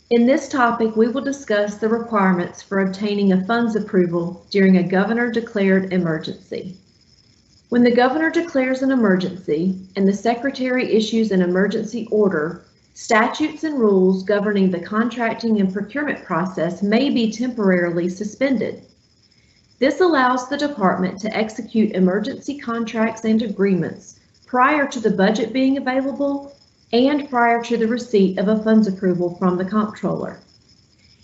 In this topic, we will discuss the requirements for obtaining a funds approval during a governor-declared emergency. When the governor declares an emergency and the secretary issues an emergency order, statutes and rules governing the contracting and procurement process may be temporarily suspended. This allows the department to execute emergency contracts and agreements prior to the budget being available and prior to the receipt of a funds approval from the comptroller.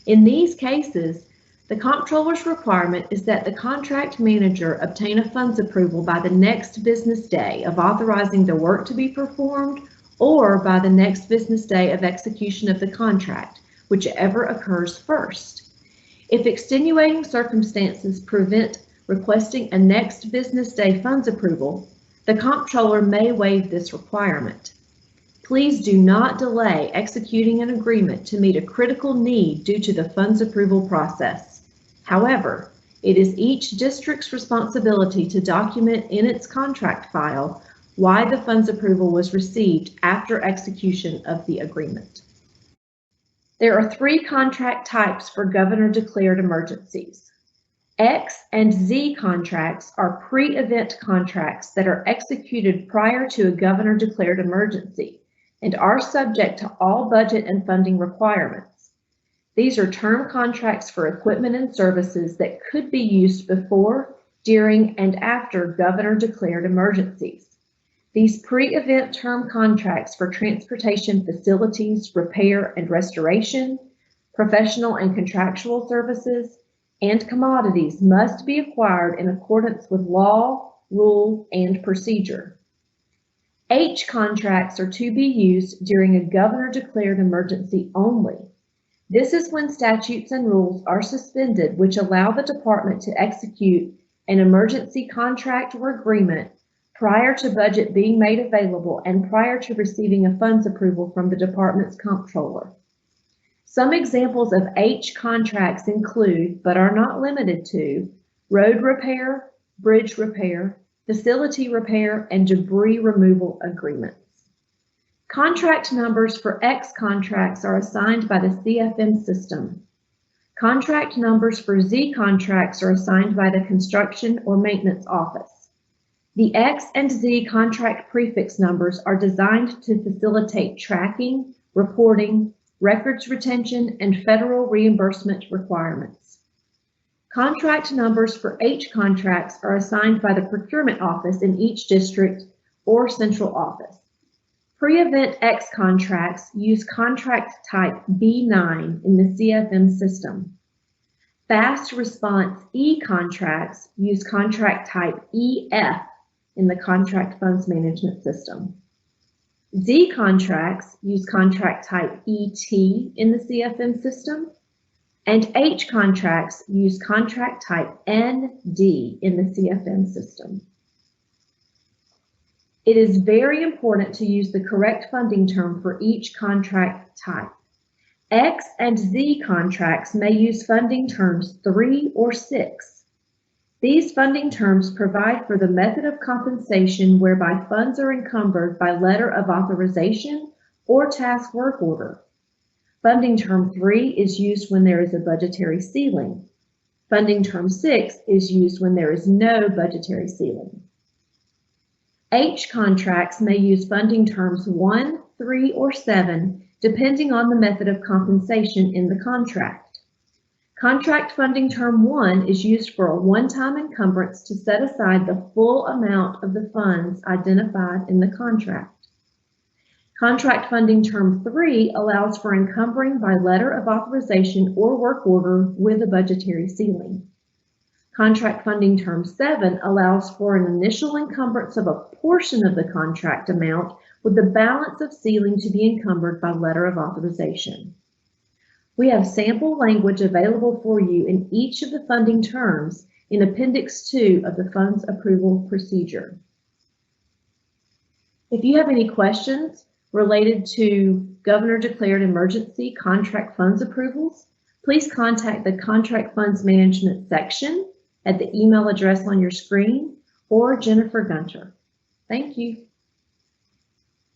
In these cases, the comptroller's requirement is that the contract manager obtain a funds approval by the next business day of authorizing the work to be performed or by the next business day of execution of the contract, whichever occurs first. If extenuating circumstances prevent requesting a next business day funds approval, the comptroller may waive this requirement. Please do not delay executing an agreement to meet a critical need due to the funds approval process. However, it is each district's responsibility to document in its contract file why the funds approval was received after execution of the agreement. There are three contract types for governor-declared emergencies. X and Z contracts are pre-event contracts that are executed prior to a governor-declared emergency and are subject to all budget and funding requirements. These are term contracts for equipment and services that could be used before, during, and after governor-declared emergencies. These pre-event term contracts for transportation facilities, repair and restoration, professional and contractual services, and commodities must be acquired in accordance with law, rule, and procedure. H contracts are to be used during a governor-declared emergency only. This is when statutes and rules are suspended which allow the department to execute an emergency contract or agreement prior to budget being made available and prior to receiving a funds approval from the department's comptroller. Some examples of H contracts include, but are not limited to, road repair, bridge repair, facility repair, and debris removal agreements. Contract numbers for X contracts are assigned by the CFM system. Contract numbers for Z contracts are assigned by the construction or maintenance office. The X and Z contract prefix numbers are designed to facilitate tracking, reporting, records retention, and federal reimbursement requirements. Contract numbers for H contracts are assigned by the procurement office in each district or central office. Pre-event X contracts use contract type B9 in the CFM system. Fast response E contracts use contract type EF in the contract funds management system. Z contracts use contract type ET in the CFM system, and H contracts use contract type ND in the CFM system. It is very important to use the correct funding term for each contract type. X and Z contracts may use funding terms 3 or 6. These funding terms provide for the method of compensation whereby funds are encumbered by letter of authorization or task work order. Funding term 3 is used when there is a budgetary ceiling. Funding term 6 is used when there is no budgetary ceiling. H contracts may use funding terms 1, 3, or 7, depending on the method of compensation in the contract. Contract funding term 1 is used for a one-time encumbrance to set aside the full amount of the funds identified in the contract. Contract funding term 3 allows for encumbering by letter of authorization or work order with a budgetary ceiling. Contract funding term 7 allows for an initial encumbrance of a portion of the contract amount with the balance of ceiling to be encumbered by letter of authorization. We have sample language available for you in each of the funding terms in Appendix 2 of the Funds Approval Procedure. If you have any questions related to Governor-declared emergency contract funds approvals, please contact the Contract Funds Management section at the email address on your screen or Jennifer Gunter. Thank you.